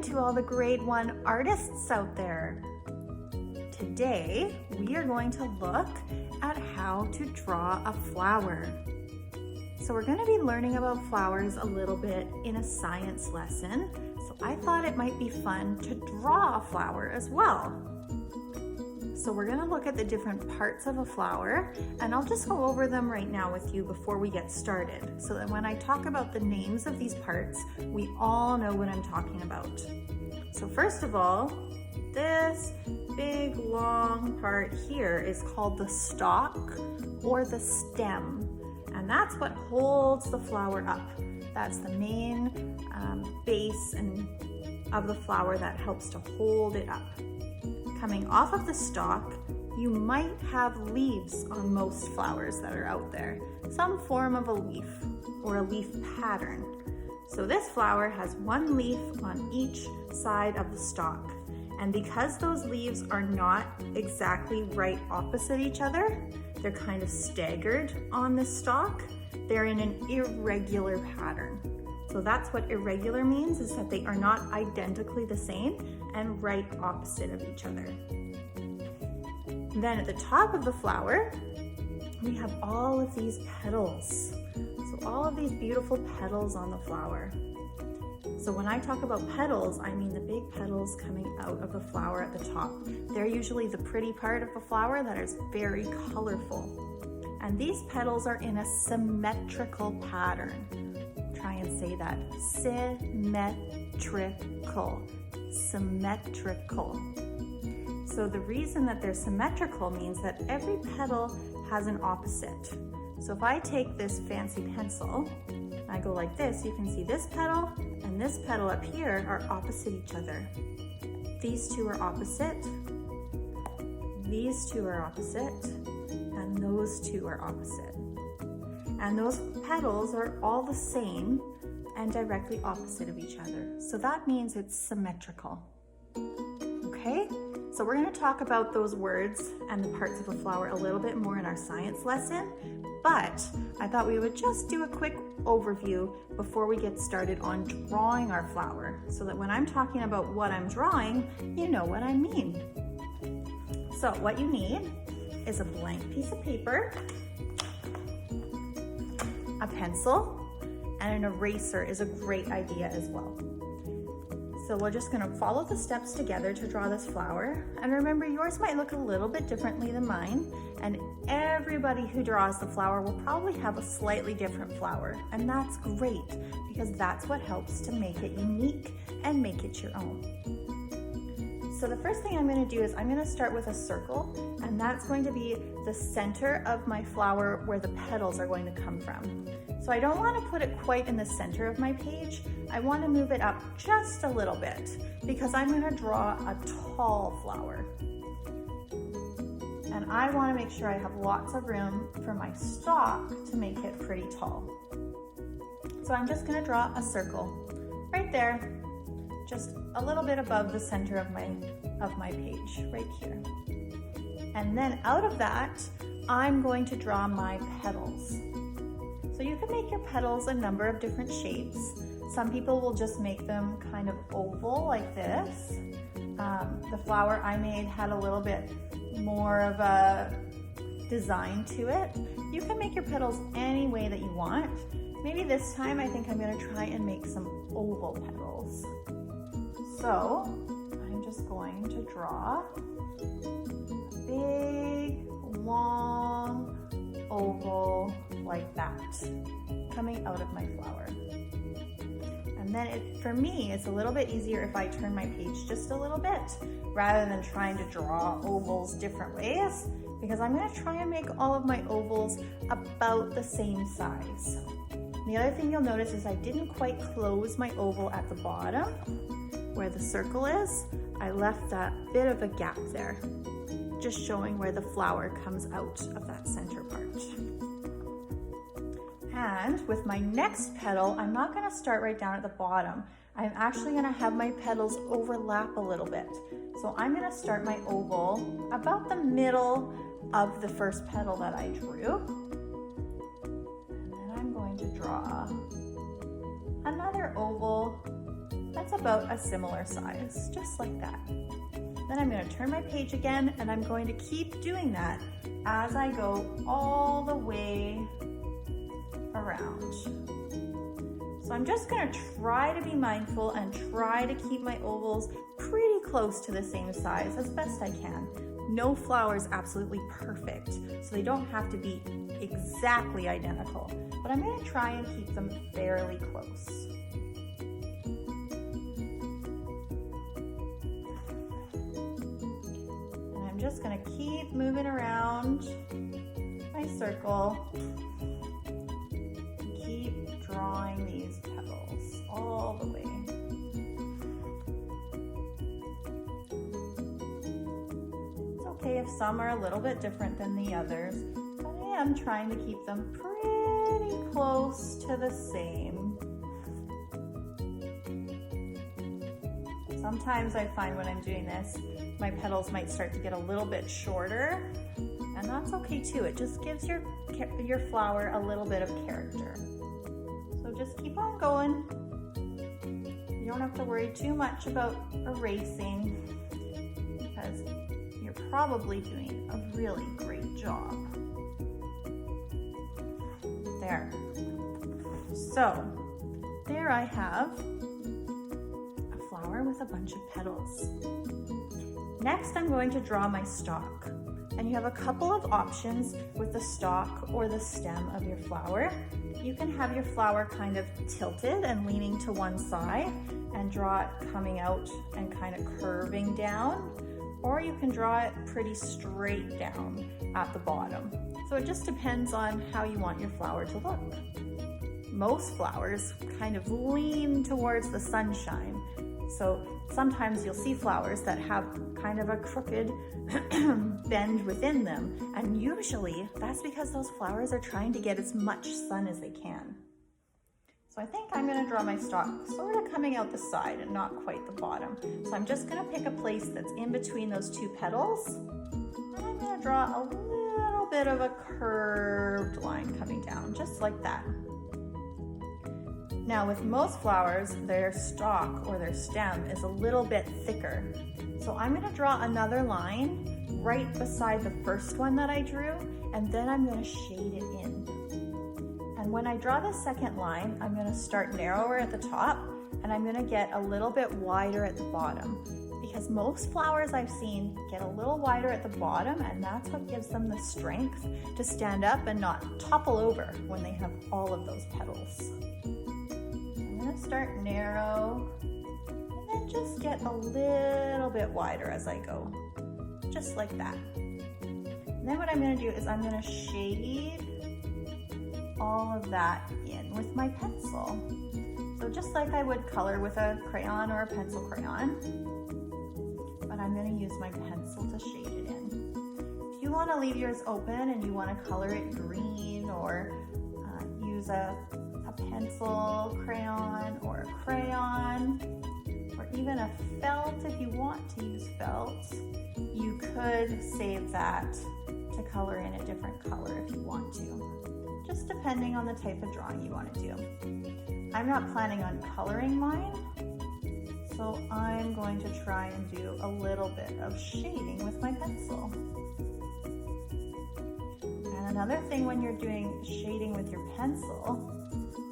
to all the grade 1 artists out there. Today, we are going to look at how to draw a flower. So we're going to be learning about flowers a little bit in a science lesson. So I thought it might be fun to draw a flower as well. So we're going to look at the different parts of a flower, and I'll just go over them right now with you before we get started, so that when I talk about the names of these parts, we all know what I'm talking about. So first of all, this big long part here is called the stalk or the stem, and that's what holds the flower up. That's the main base of the flower that helps to hold it up. Coming off of the stalk, you might have leaves on most flowers that are out there, some form of a leaf or a leaf pattern. So this flower has one leaf on each side of the stalk. And because those leaves are not exactly right opposite each other, they're kind of staggered on the stalk, they're in an irregular pattern. So that's what irregular means, is that they are not identically the same and right opposite of each other. Then at the top of the flower, we have all of these petals. So all of these beautiful petals on the flower. So when I talk about petals, I mean the big petals coming out of the flower at the top. They're usually the pretty part of the flower that is very colorful. And these petals are in a symmetrical pattern. Try and say that. Symmetrical. Symmetrical. So the reason that they're symmetrical means that every petal has an opposite. So if I take this fancy pencil, and I go like this, you can see this petal and this petal up here are opposite each other. These two are opposite, these two are opposite, and those two are opposite. And those petals are all the same and directly opposite of each other. So that means it's symmetrical. Okay? So we're going to talk about those words and the parts of a flower a little bit more in our science lesson, but I thought we would just do a quick overview before we get started on drawing our flower, so that when I'm talking about what I'm drawing, you know what I mean. So what you need is a blank piece of paper, a pencil, and an eraser is a great idea as well. So we're just gonna follow the steps together to draw this flower. And remember, yours might look a little bit differently than mine, and everybody who draws the flower will probably have a slightly different flower. And that's great, because that's what helps to make it unique and make it your own. So the first thing I'm gonna do is I'm gonna start with a circle, and that's going to be the center of my flower where the petals are going to come from. So I don't want to put it quite in the center of my page. I want to move it up just a little bit, because I'm going to draw a tall flower. And I want to make sure I have lots of room for my stalk to make it pretty tall. So I'm just going to draw a circle right there, just a little bit above the center of my page, right here. And then out of that, I'm going to draw my petals. So you can make your petals a number of different shapes. Some people will just make them kind of oval like this. The flower I made had a little bit more of a design to it. You can make your petals any way that you want. Maybe this time I think I'm gonna try and make some oval petals. So I'm just going to draw a big, long oval like that coming out of my flower. And then for me, it's a little bit easier if I turn my page just a little bit rather than trying to draw ovals different ways, because I'm going to try and make all of my ovals about the same size. The other thing you'll notice is I didn't quite close my oval at the bottom where the circle is. I left that bit of a gap there, just showing where the flower comes out of that center part. And with my next petal, I'm not going to start right down at the bottom. I'm actually going to have my petals overlap a little bit. So I'm going to start my oval about the middle of the first petal that I drew. And then I'm going to draw another oval That's about a similar size, just like that. Then I'm going to turn my page again, and I'm going to keep doing that as I go all the way around. So I'm just going to try to be mindful and try to keep my ovals pretty close to the same size as best I can. No flower is absolutely perfect, so they don't have to be exactly identical, but I'm going to try and keep them fairly close. Just going to keep moving around my circle, keep drawing these petals all the way. It's okay if some are a little bit different than the others, but I am trying to keep them pretty close to the same. Sometimes I find when I'm doing this, my petals might start to get a little bit shorter, and that's okay too. It just gives your flower a little bit of character. So just keep on going. You don't have to worry too much about erasing because you're probably doing a really great job. There. So there I have a flower with a bunch of petals. Next, I'm going to draw my stalk, and you have a couple of options with the stalk or the stem of your flower. You can have your flower kind of tilted and leaning to one side and draw it coming out and kind of curving down, or you can draw it pretty straight down at the bottom. So it just depends on how you want your flower to look. Most flowers kind of lean towards the sunshine. So sometimes you'll see flowers that have kind of a crooked bend within them, and usually that's because those flowers are trying to get as much sun as they can. So I think I'm going to draw my stalk sort of coming out the side and not quite the bottom. So I'm just going to pick a place that's in between those two petals, and I'm going to draw a little bit of a curved line coming down, just like that. Now with most flowers, their stalk or their stem is a little bit thicker. So I'm going to draw another line right beside the first one that I drew, and then I'm going to shade it in. And when I draw the second line, I'm going to start narrower at the top, and I'm going to get a little bit wider at the bottom, because most flowers I've seen get a little wider at the bottom, and that's what gives them the strength to stand up and not topple over when they have all of those petals. Start narrow and then just get a little bit wider as I go, just like that. And then what I'm going to do is I'm going to shade all of that in with my pencil. So just like I would color with a crayon or a pencil crayon, but I'm going to use my pencil to shade it in. If you want to leave yours open and you want to color it green or use a pencil crayon or a crayon or even a felt, if you want to use felt, you could save that to color in a different color if you want to, just depending on the type of drawing you want to do. I'm not planning on coloring mine, so I'm going to try and do a little bit of shading with my pencil. And another thing when you're doing shading with your pencil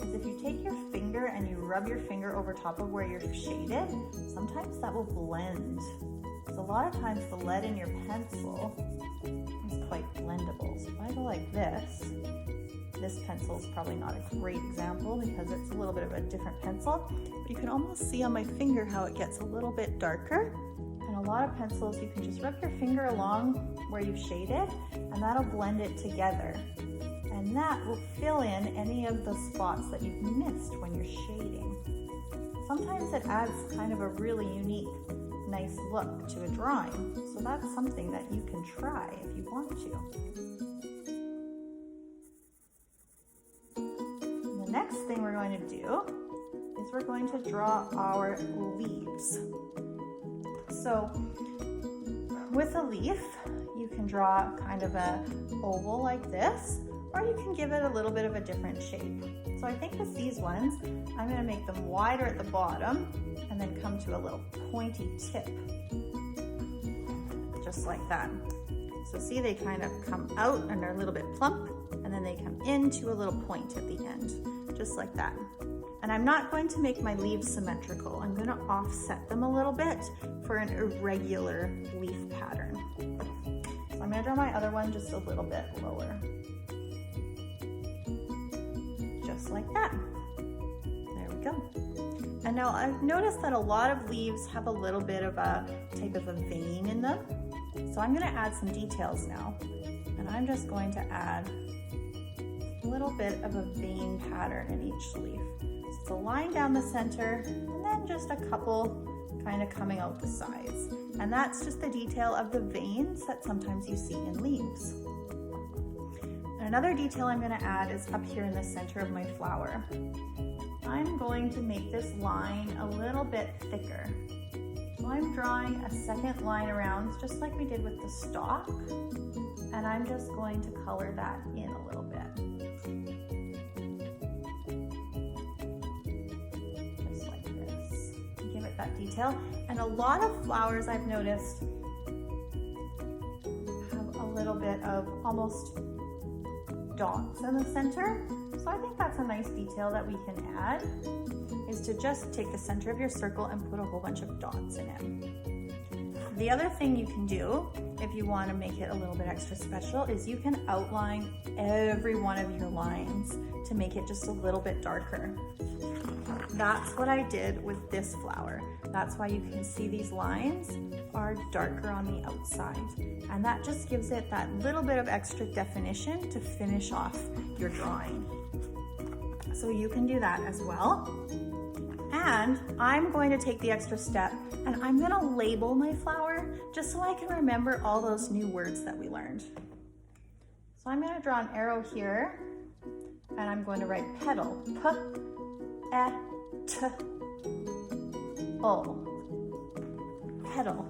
is if you take your finger and you rub your finger over top of where you're shaded, sometimes that will blend. So a lot of times the lead in your pencil is quite blendable. So if I go like this pencil is probably not a great example because it's a little bit of a different pencil, but you can almost see on my finger how it gets a little bit darker. And a lot of pencils, you can just rub your finger along where you've shaded and that'll blend it together. And that will fill in any of the spots that you've missed when you're shading. Sometimes it adds kind of a really unique, nice look to a drawing. So that's something that you can try if you want to. And the next thing we're going to do is we're going to draw our leaves. So with a leaf, you can draw kind of an oval like this, or you can give it a little bit of a different shape. So I think with these ones, I'm gonna make them wider at the bottom and then come to a little pointy tip, just like that. So see, they kind of come out and are a little bit plump, and then they come into a little point at the end, just like that. And I'm not going to make my leaves symmetrical. I'm gonna offset them a little bit for an irregular leaf pattern. So I'm gonna draw my other one just a little bit lower. Just like that. There we go. And now I've noticed that a lot of leaves have a little bit of a type of a vein in them. So I'm gonna add some details now. And I'm just going to add a little bit of a vein pattern in each leaf. So it's a line down the center and then just a couple kind of coming out the sides. And that's just the detail of the veins that sometimes you see in leaves. And another detail I'm gonna add is up here in the center of my flower. I'm going to make this line a little bit thicker. So I'm drawing a second line around, just like we did with the stalk, and I'm just going to color that in a little bit. Just like this. Give it that detail. And a lot of flowers I've noticed have a little bit of almost dots in the center. So I think that's a nice detail that we can add, is to just take the center of your circle and put a whole bunch of dots in it. The other thing you can do, if you want to make it a little bit extra special, is you can outline every one of your lines to make it just a little bit darker. That's what I did with this flower. That's why you can see these lines are darker on the outside. And that just gives it that little bit of extra definition to finish off your drawing. So you can do that as well. And I'm going to take the extra step and I'm gonna label my flower just so I can remember all those new words that we learned. So I'm gonna draw an arrow here and I'm going to write petal, P-E-T-O, petal.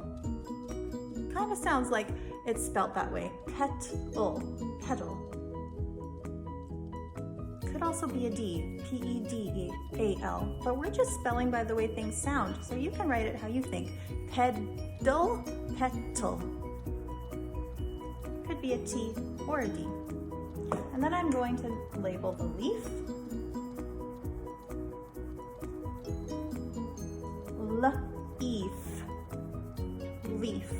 Kind of sounds like it's spelt that way, petal, petal. Could also be a D, P-E-D-A-L, but we're just spelling by the way things sound, so you can write it how you think. Pedal, petal. Could be a T or a D. And then I'm going to label the leaf. Leaf, leaf.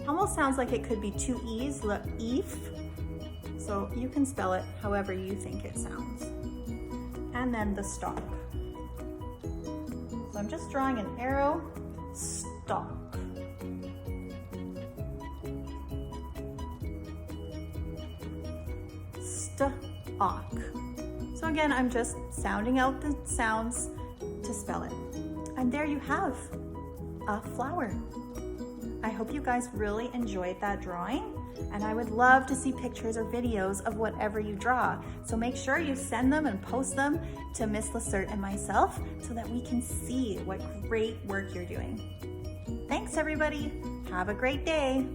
Almost sounds like it could be two E's, leaf. So you can spell it however you think it sounds. And then the stalk. So I'm just drawing an arrow, stalk. Stalk. So again, I'm just sounding out the sounds to spell it. And there you have a flower. I hope you guys really enjoyed that drawing, and I would love to see pictures or videos of whatever you draw. So make sure you send them and post them to Miss Lacerte and myself so that we can see what great work you're doing. Thanks everybody. Have a great day.